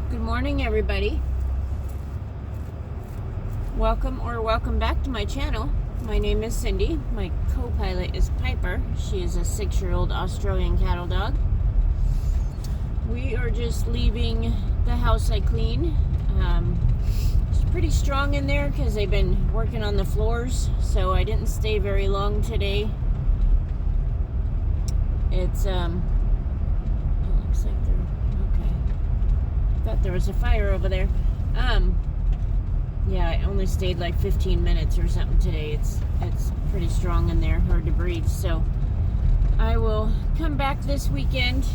Good morning, everybody. Welcome back to my channel. My name is Cindy. My co-pilot is Piper. She is a 6-year-old Australian cattle dog. We are just leaving the house I clean. It's pretty strong in there because they've been working on the floors, so I didn't stay very long today. It's it looks like they're okay. Thought there was a fire over there. Yeah, I only stayed like 15 minutes or something today. It's pretty strong in there, hard to breathe. So I will come back this weekend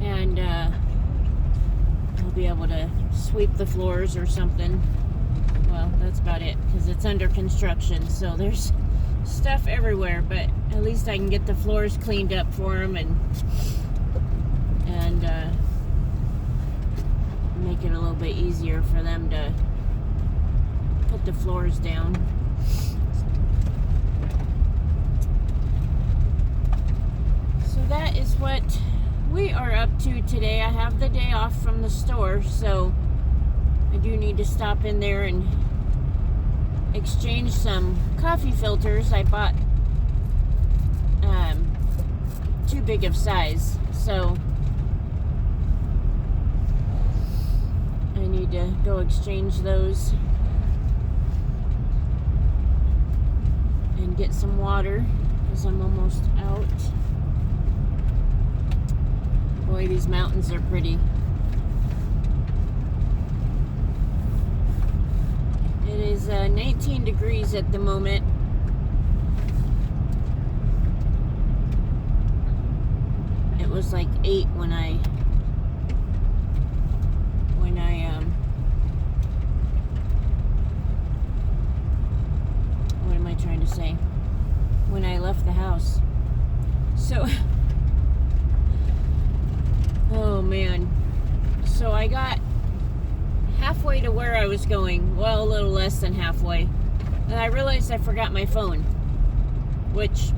and I'll be able to sweep the floors or something. Well, that's about it because it's under construction, so there's stuff everywhere, but at least I can get the floors cleaned up for them and make it a little bit easier for them to put the floors down. So that is what we are up to today. I have the day off from the store, so I do need to stop in there and exchange some coffee filters. I bought too big of size, so I need to go exchange those and get some water because I'm almost out. Boy, these mountains are pretty. It is 19 degrees at the moment. It was like 8 when I what am I trying to say? When I left the house. So oh man. So I got halfway to where I was going, well, a little less than halfway, and I realized I forgot my phone, which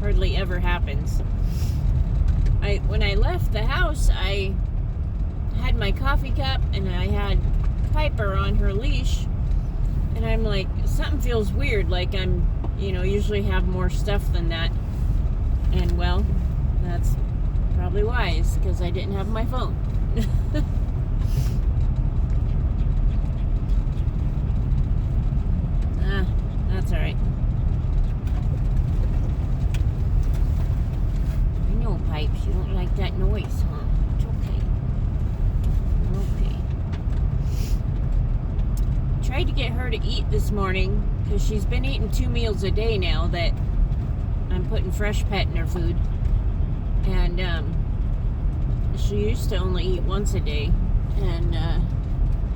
hardly ever happens. When I left the house, I had my coffee cup and I had Piper on her leash, and I'm like, something feels weird, like I'm, usually have more stuff than that, and well, that's probably wise, because I didn't have my phone. That's alright. I know, Pipes, you don't like that noise, huh? It's okay. Okay. Tried to get her to eat this morning, because she's been eating 2 meals a day now that I'm putting Freshpet in her food. And, she used to only eat once a day. And,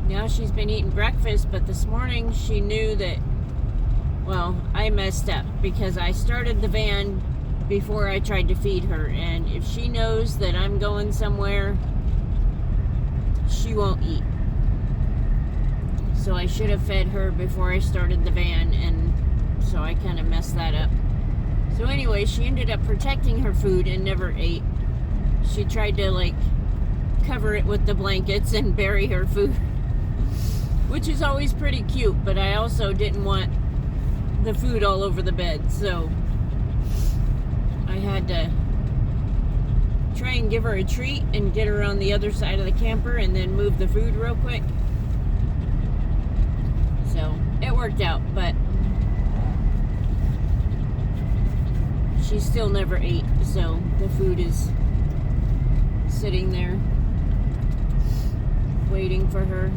now she's been eating breakfast, but this morning she knew that, well, I messed up because I started the van before I tried to feed her, and if she knows that I'm going somewhere, she won't eat. So I should have fed her before I started the van, and so I kind of messed that up. So anyway, she ended up protecting her food and never ate. She tried to cover it with the blankets and bury her food, which is always pretty cute, but I also didn't want the food all over the bed, so I had to try and give her a treat and get her on the other side of the camper and then move the food real quick. So it worked out, but she still never ate, so the food is sitting there waiting for her.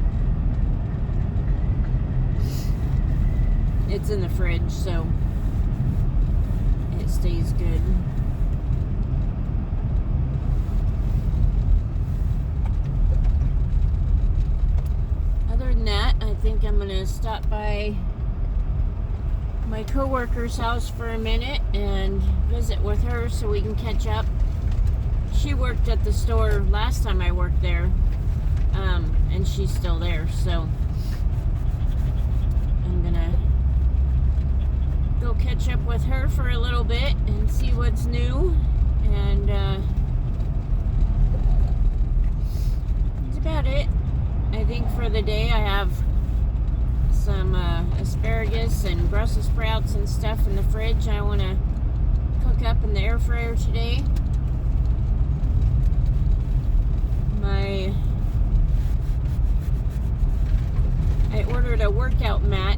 It's in the fridge, so it stays good. Other than that, I think I'm gonna stop by my coworker's house for a minute and visit with her so we can catch up. She worked at the store last time I worked there, and she's still there, so I'm gonna go catch up with her for a little bit and see what's new, and asparagus and Brussels sprouts and stuff in the fridge I want to cook up in the air fryer today. I ordered a workout mat,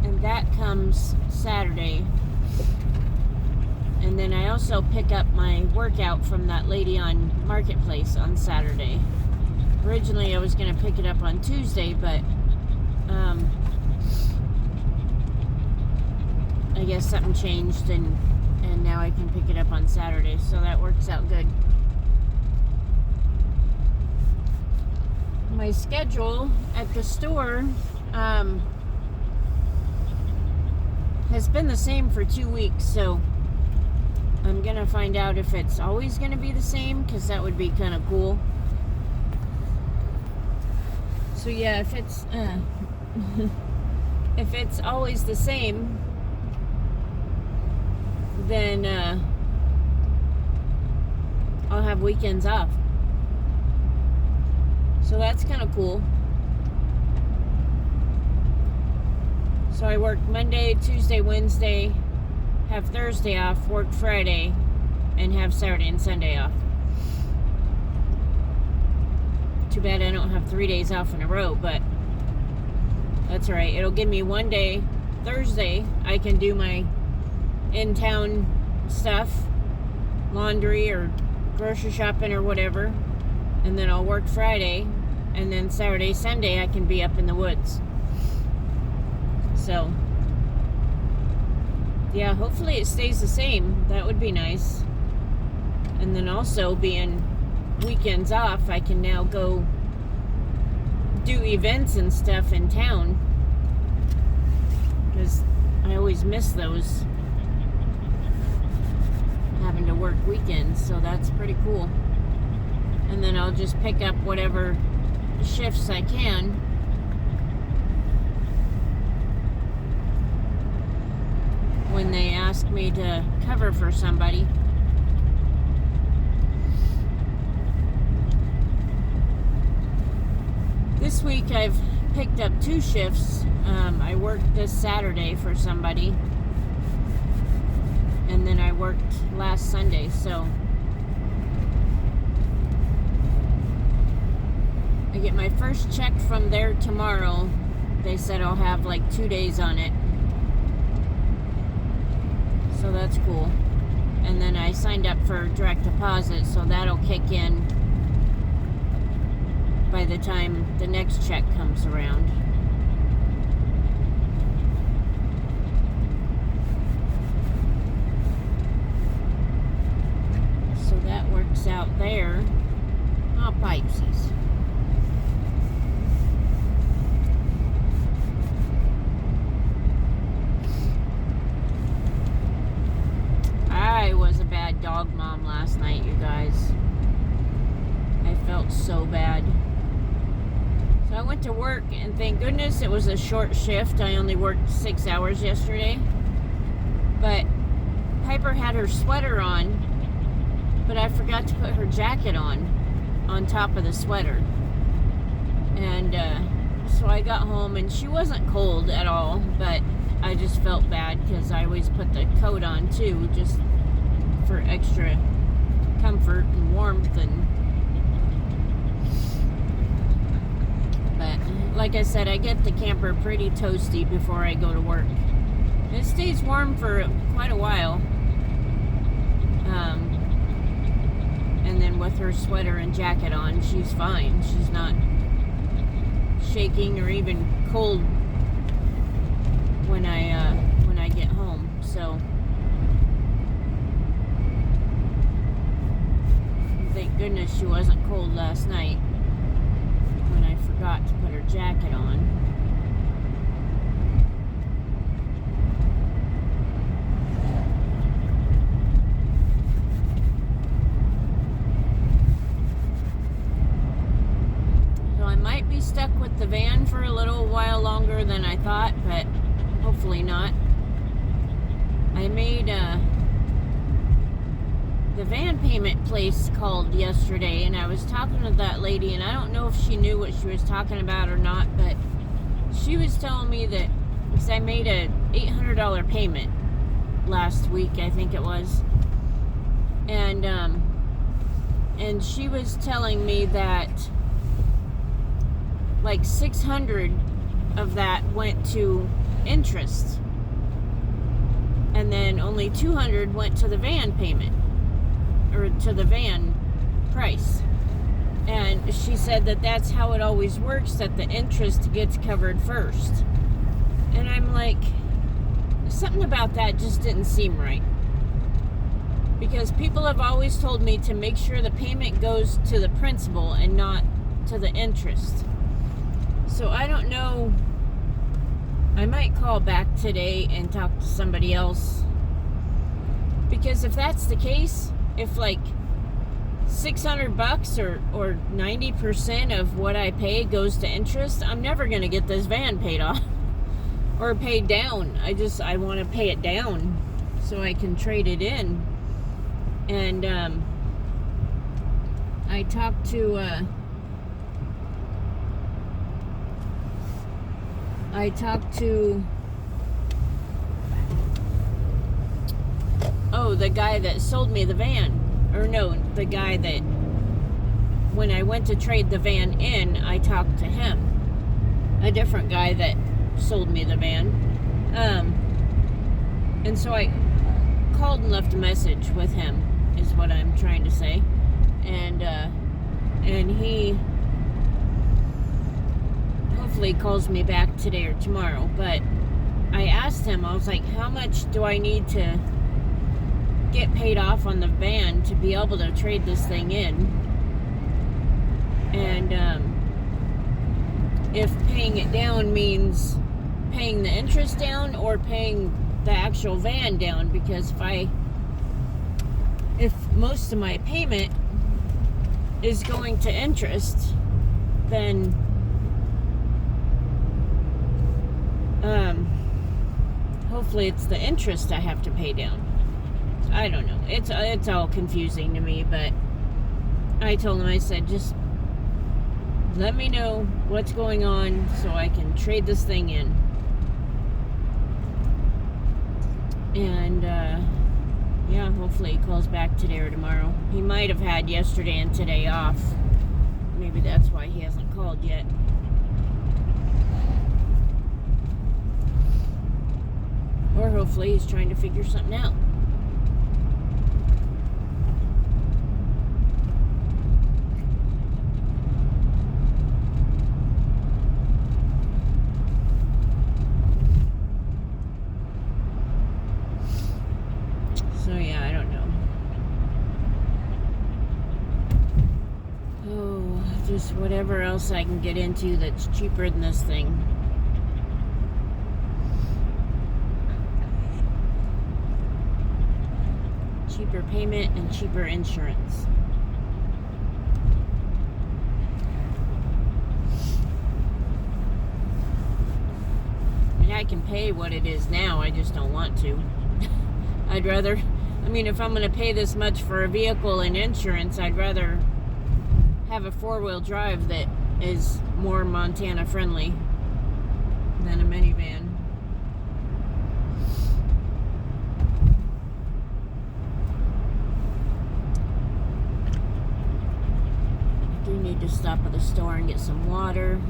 and that comes Saturday. And then I also pick up my workout from that lady on Marketplace on Saturday. Originally I was going to pick it up on Tuesday, but I guess something changed, and now I can pick it up on Saturday, so that works out good. My schedule at the store has been the same for 2 weeks, so I'm gonna find out if it's always gonna be the same, because that would be kind of cool. So yeah, if it's if it's always the same, then I'll have weekends off. So that's kind of cool. So I work Monday, Tuesday, Wednesday, have Thursday off, work Friday, and have Saturday and Sunday off. Too bad I don't have 3 days off in a row, but that's alright. It'll give me one day. Thursday, I can do my in-town stuff, laundry or grocery shopping or whatever, and then I'll work Friday, and then Saturday, Sunday I can be up in the woods. So yeah, hopefully it stays the same. That would be nice. And then also, being weekends off, I can now go do events and stuff in town, because I always miss those, having to work weekends. So that's pretty cool. And then I'll just pick up whatever shifts I can. When they ask me to cover for somebody. This week I've picked up 2 shifts. I worked this Saturday for somebody, and then I worked last Sunday, so I get my first check from there tomorrow. They said I'll have like 2 days on it. So that's cool. And then I signed up for direct deposit, so that'll kick in by the time the next check comes around. So that works out there. Oh, Pipesies. I was a bad dog mom last night, you guys. I felt so bad. So I went to work, and thank goodness it was a short shift. I only worked 6 hours yesterday. But Piper had her sweater on, but I forgot to put her jacket on top of the sweater. And so I got home, and she wasn't cold at all, but I just felt bad because I always put the coat on too, just for extra comfort and warmth. And but like I said, I get the camper pretty toasty before I go to work. And it stays warm for quite a while. And then with her sweater and jacket on, she's fine. She's not shaking or even cold when I get home. So thank goodness she wasn't cold last night when I forgot to put her jacket on. So I might be stuck with the van for a little while longer than I thought, but hopefully not. I made the van payment place called yesterday, and I was talking to that lady, and I don't know if she knew what she was talking about or not, but she was telling me that, because I made a $800 payment last week, I think it was, and she was telling me that like 600 of that went to interest, and then only 200 went to the van payment, or to the van price. And she said that that's how it always works, that the interest gets covered first. And I'm like, something about that just didn't seem right. Because people have always told me to make sure the payment goes to the principal and not to the interest. So I don't know. I might call back today and talk to somebody else. Because if that's the case, if like $600 or 90% of what I pay goes to interest, I'm never going to get this van paid off or paid down. I want to pay it down so I can trade it in. And I talked to the guy that sold me the van. Or no, the guy that, when I went to trade the van in, I talked to him. A different guy that sold me the van. And so I called and left a message with him, is what I'm trying to say. And he hopefully calls me back today or tomorrow. But I asked him, I was like, how much do I need to get paid off on the van to be able to trade this thing in? And if paying it down means paying the interest down or paying the actual van down, because if most of my payment is going to interest, then hopefully it's the interest I have to pay down. I don't know. It's all confusing to me, but I told him, I said, just let me know what's going on so I can trade this thing in. And yeah, hopefully he calls back today or tomorrow. He might have had yesterday and today off. Maybe that's why he hasn't called yet. Or hopefully he's trying to figure something out. So yeah, I don't know. Oh, just whatever else I can get into that's cheaper than this thing. Cheaper payment and cheaper insurance. I mean, I can pay what it is now, I just don't want to. I'd rather, if I'm going to pay this much for a vehicle and insurance, I'd rather have a four-wheel drive that is more Montana friendly than a minivan. I do need to stop at the store and get some water.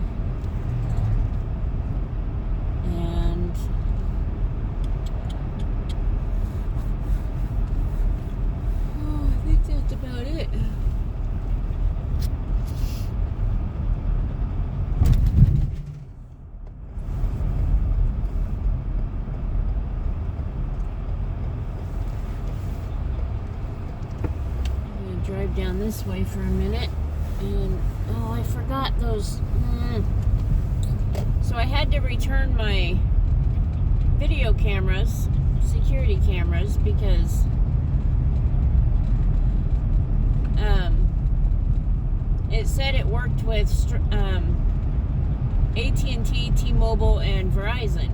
And I think that's about it. I'm gonna drive down this way for a minute. And I forgot those. So I had to return my video cameras, security cameras, because it said it worked with AT&T, T-Mobile, and Verizon.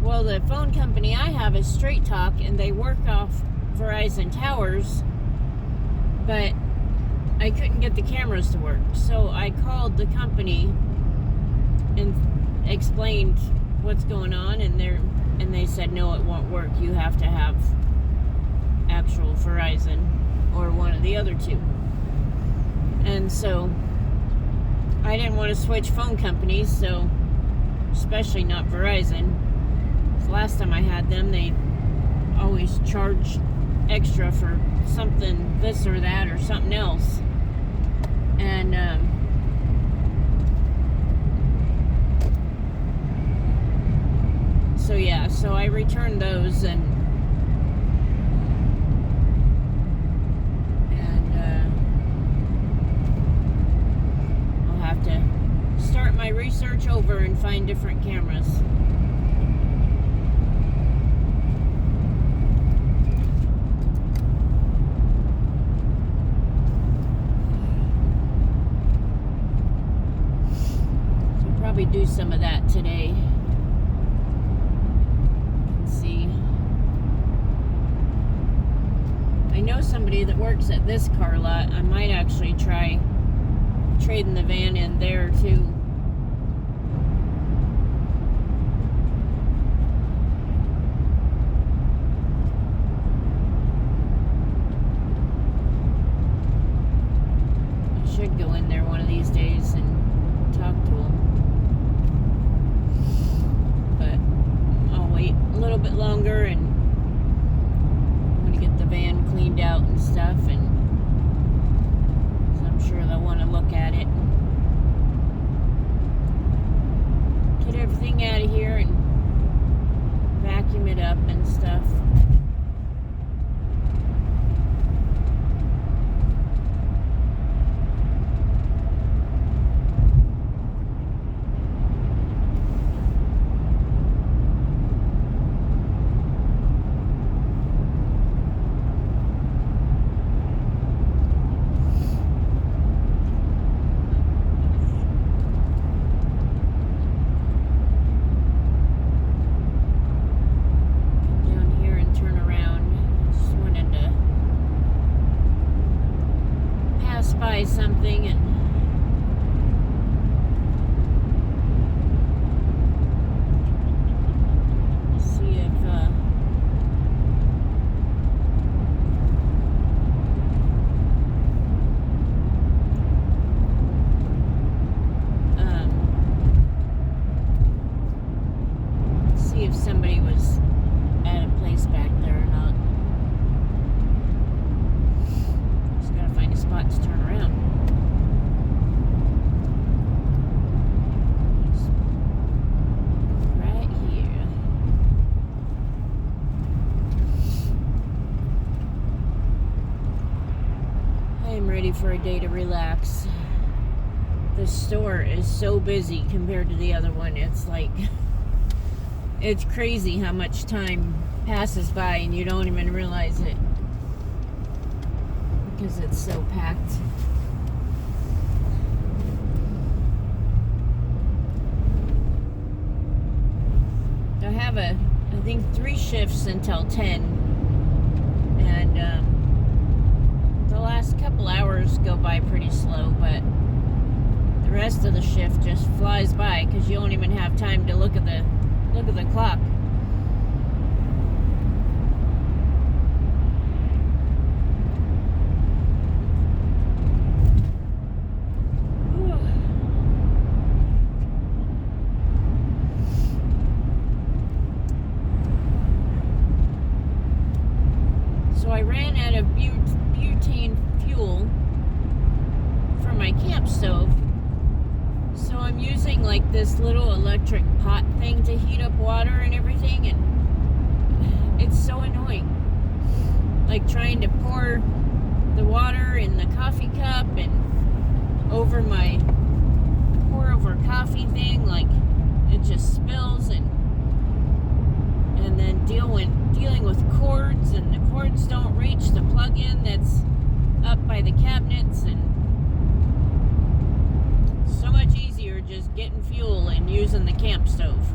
Well, the phone company I have is Straight Talk, and they work off Verizon towers, but I couldn't get the cameras to work. So I called the company, and explained what's going on, and they said no, it won't work. You have to have actual Verizon or one of the other two. And so I didn't want to switch phone companies, so especially not Verizon. So last time I had them, they always charged extra for something, this or that or something else. And so yeah, so I returned those, and I'll have to start my research over and find different cameras. So probably do some of that today. See, I know somebody that works at this car lot. I might actually try trading the van in there too. I should go in there one of these days and talk to them. Wait a little bit longer, and I'm going to get the van cleaned out and stuff, and so I'm sure they'll want to look at it, get everything out of here and vacuum it up and stuff. By something and see if somebody was at a place back there or not. Just gotta find a spot to turn around. Right here. I am ready for a day to relax. The store is so busy compared to the other one. It's like, it's crazy how much time passes by and you don't even realize it because it's so packed. I have I think 3 shifts until 10, and the last couple hours go by pretty slow, but the rest of the shift just flies by because you don't even have time to look at the clock. So I ran out of butane fuel for my camp stove. So I'm using like this little electric pot thing to heat up water and everything, and it's so annoying. Like trying to pour the water in the coffee cup and over my pour over coffee thing, like it just spills, and then dealing with cords, and the cords don't reach the plug-in that's up by the cabinets, and so much easier just getting fuel and using the camp stove.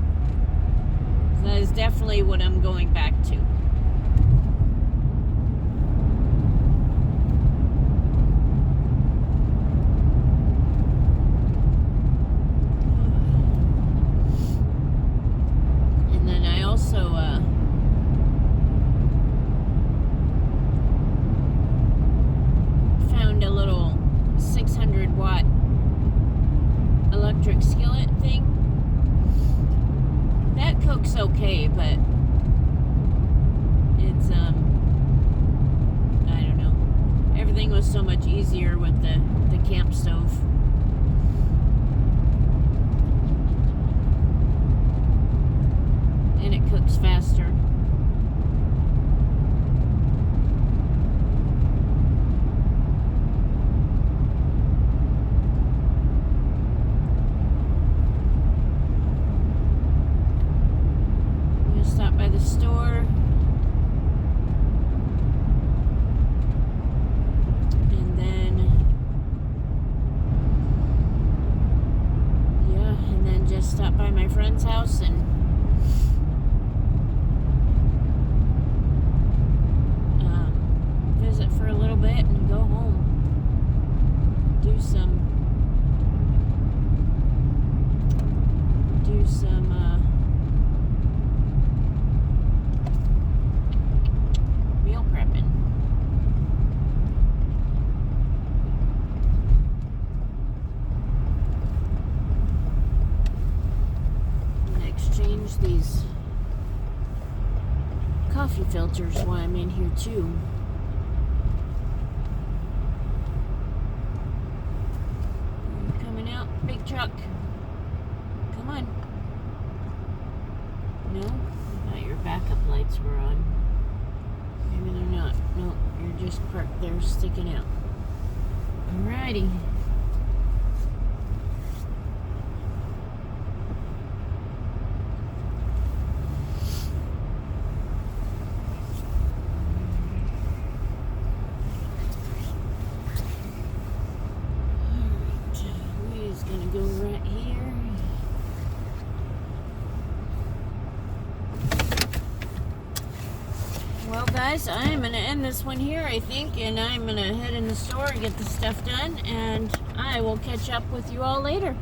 That is definitely what I'm going back to. watt electric skillet thing. That cooks okay, but it's I don't know. Everything was so much easier with the camp stove. And it cooks faster. Stop by the store, and then just stop by my friend's house and visit for a little bit and go home. Do some meal prepping. And exchange these coffee filters while I'm in here too. Coming out, big truck. Come on. No? I thought your backup lights were on. Maybe they're not. No, you're just parked there sticking out. Alrighty. Alright, we's gonna go right here. Well, guys, I'm going to end this one here, I think, and I'm going to head in the store and get the stuff done, and I will catch up with you all later.